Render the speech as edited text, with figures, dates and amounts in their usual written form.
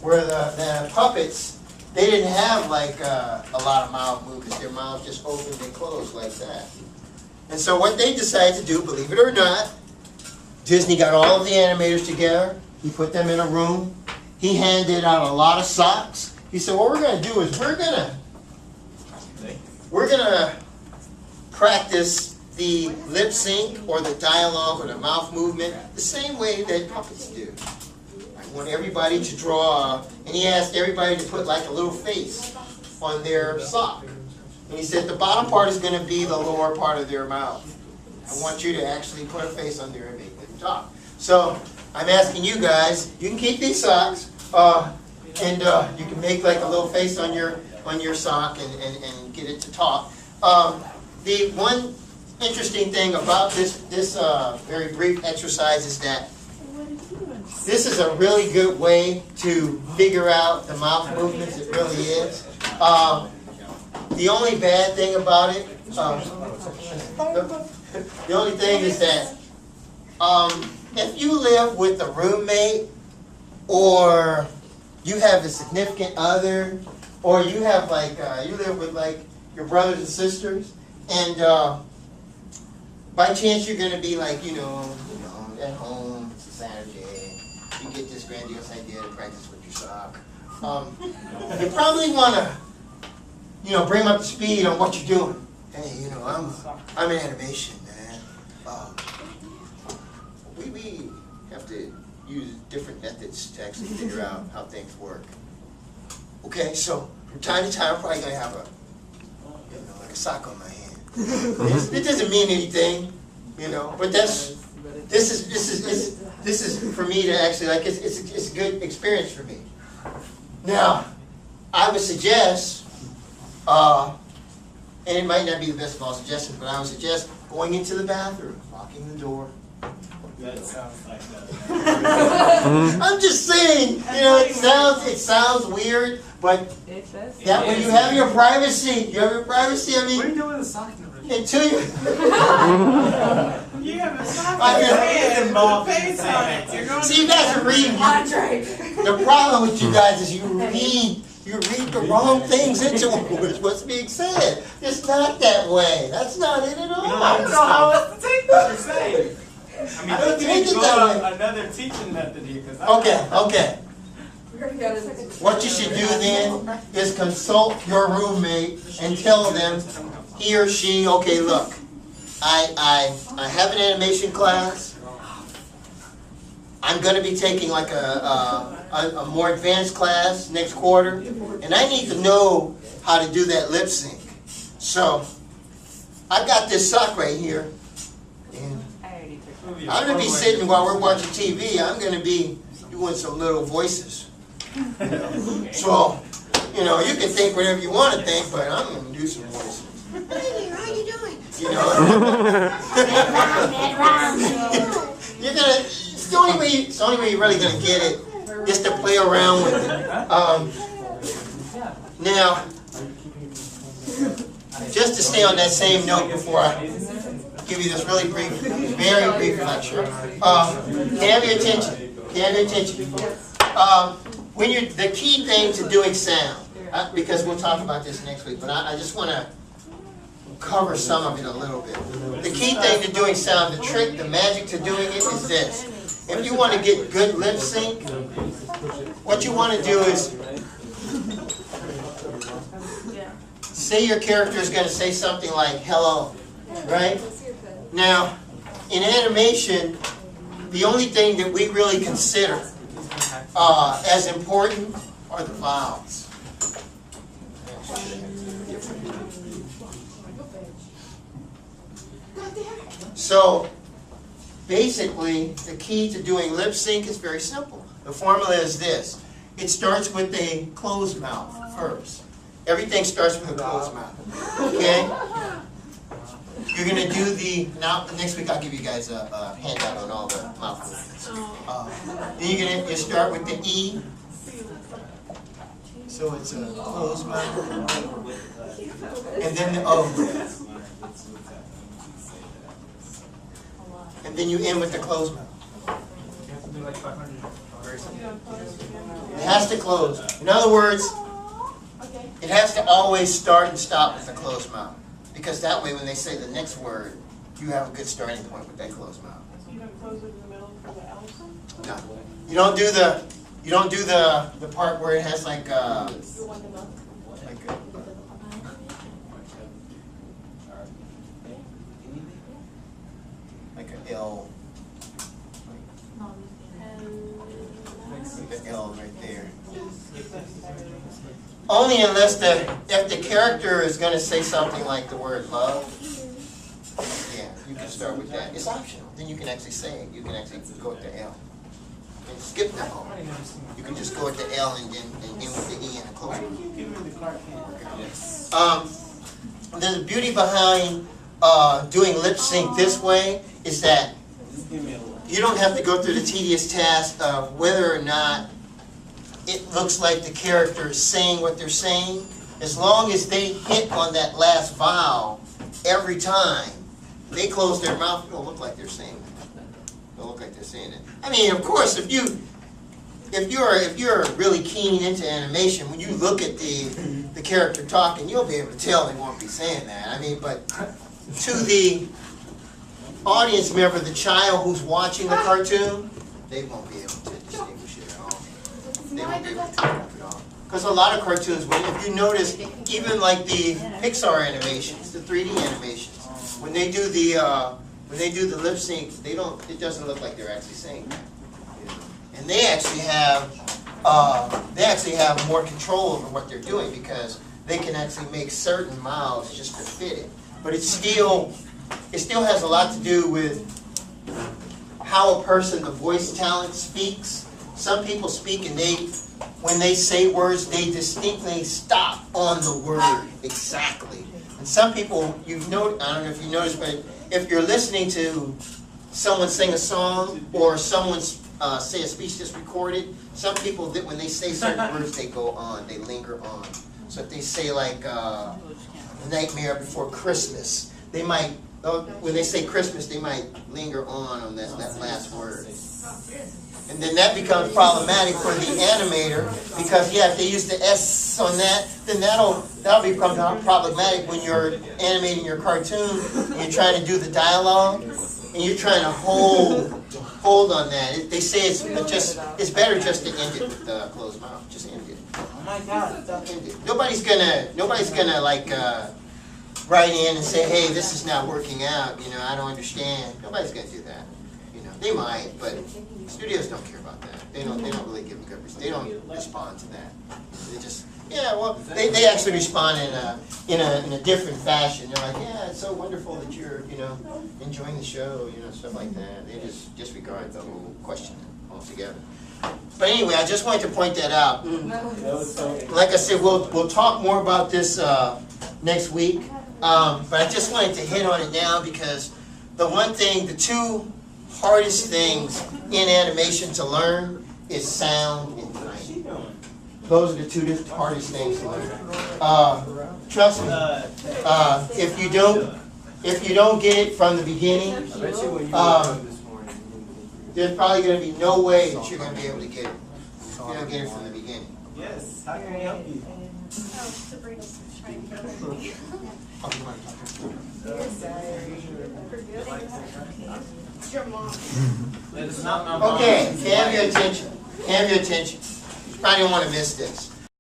where the puppets, they didn't have like a lot of mouth movements. Their mouths just opened and closed like that. And so what they decided to do, believe it or not, Disney got all of the animators together. He put them in a room. He handed out a lot of socks. He said, what we're going to do is we're going to practice the lip sync or the dialogue or the mouth movement the same way that puppets do. I want everybody to draw, and he asked everybody to put like a little face on their sock. And he said the bottom part is going to be the lower part of their mouth. I want you to actually put a face on there and make them talk. So I'm asking you guys, you can keep these socks, and you can make like a little face on your sock and get it to talk. The one interesting thing about this very brief exercise is that this is a really good way to figure out the mouth movements. It really is. The only bad thing about it, the only thing is that if you live with a roommate, or you have a significant other, or you have like you live with like your brothers and sisters, and by chance you're going to be like you know at home, it's a Saturday, you get this grandiose idea to practice with your sock. You probably want to bring them up to speed on what you're doing. Hey, I'm in animation, man. We have to use different methods to actually figure out how things work. Okay, so from time to time, I'm probably gonna have like a sock on my hand. It doesn't mean anything, but this is for me to actually like. It's a good experience for me. Now, I would suggest, and it might not be the best of all suggestions, but I would suggest going into the bathroom, locking the door. That sounds like that. I'm just saying, it sounds weird, but that when you have your privacy, I mean, What are you doing with a sock? until you. You have a sock I mean, and involved face on it. You're going See, you guys are reading. The problem with you guys is you read the wrong things into what's being said. It's not that way. That's not it at all. I don't know how else to take what you're saying. I mean, don't you take need it to go that way. another teaching method here. Okay. What you should do then is consult your roommate and tell them, he or she, okay, look, I have an animation class. I'm going to be taking like a more advanced class next quarter, and I need to know how to do that lip sync. So I've got this sock right here, and I'm going to be sitting while we're watching TV. I'm going to be doing some little voices. So, you can think whatever you want to think, but I'm going to do some voices. Hey, how you doing? You're going to, it's the only way you're really going to get it is to play around with it. Now, just to stay on that same note before I give you this really brief, very brief lecture. Can I have your attention? The key thing to doing sound, because we'll talk about this next week, but I just want to cover some of it a little bit. The key thing to doing sound, the trick, the magic to doing it is this. If you want to get good lip sync, what you want to do is say your character is going to say something like hello, right? Now, in animation, the only thing that we really consider as important are the vowels. So, basically, the key to doing lip sync is very simple. The formula is this. It starts with a closed mouth first. Everything starts with a closed mouth. Okay? You're going to do now next week I'll give you guys a handout on all the mouth movements. Then you start with the E. So it's a closed mouth. And then the O. And then you end with the closed mouth. You have to do like 500. Very It has to close. In other words, it has to always start and stop with a closed mouth. Because that way when they say the next word, you have a good starting point with that closed mouth. You don't close it in the middle for the L's? No. You don't do the part where it has like You want the milk? like an L. Like an L right there. Only unless if the character is going to say something like the word love, yeah, you can start with that. It's optional. Then you can actually say it. You can actually go with the L. And skip the O. You can just go with the L and then end with the E and a close. The beauty behind doing lip sync this way is that you don't have to go through the tedious task of whether or not it looks like the character is saying what they're saying. As long as they hit on that last vowel every time, they close their mouth, it'll look like they're saying it. It'll look like they're saying it. I mean, of course, if you're really keen into animation, when you look at the character talking, you'll be able to tell they won't be saying that. I mean, but to the audience member, the child who's watching the cartoon, they won't be able to distinguish it at all. They won't be able to tell it at all. Because a lot of cartoons, if you notice, even like the Pixar animations, the 3D animations, when they do the lip sync, it doesn't look like they're actually saying that. And they actually have more control over what they're doing because they can actually make certain mouths just to fit it. But it still has a lot to do with how a person, the voice talent, speaks. Some people speak and when they say words, they distinctly stop on the word exactly. And some people, I don't know if you noticed, but if you're listening to someone sing a song or someone say a speech that's recorded, some people, when they say certain words, they go on, they linger on. So if they say like Nightmare Before Christmas, they might, when they say Christmas, they might linger on that last word. And then that becomes problematic for the animator because, yeah, if they use the S on that, then that'll become problematic when you're animating your cartoon and you're trying to do the dialogue and you're trying to hold on that. They say it's better just to end it with the closed mouth. Just end it. Oh my God! End it. Nobody's gonna like write in and say, hey, this is not working out. You know, I don't understand. Nobody's gonna do that. You know, they might, but studios don't care about that. They don't really give them good response. They don't respond to that. They just, yeah, well, they actually respond in a different fashion. They're like, yeah, it's so wonderful that you're, enjoying the show, stuff like that. They just disregard the whole question altogether. But anyway, I just wanted to point that out. Like I said, we'll talk more about this next week. But I just wanted to hit on it now because the two hardest things in animation to learn is sound and timing. Those are the two hardest things to learn. Trust me, if you don't get it from the beginning, there's probably going to be no way that you're going to be able to get it. If you don't get it from the beginning. Yes, how can I help you? Sabrina's trying to get me. It's your mom. It's not my mom. Okay, have your attention. Have your attention. You probably don't want to miss this.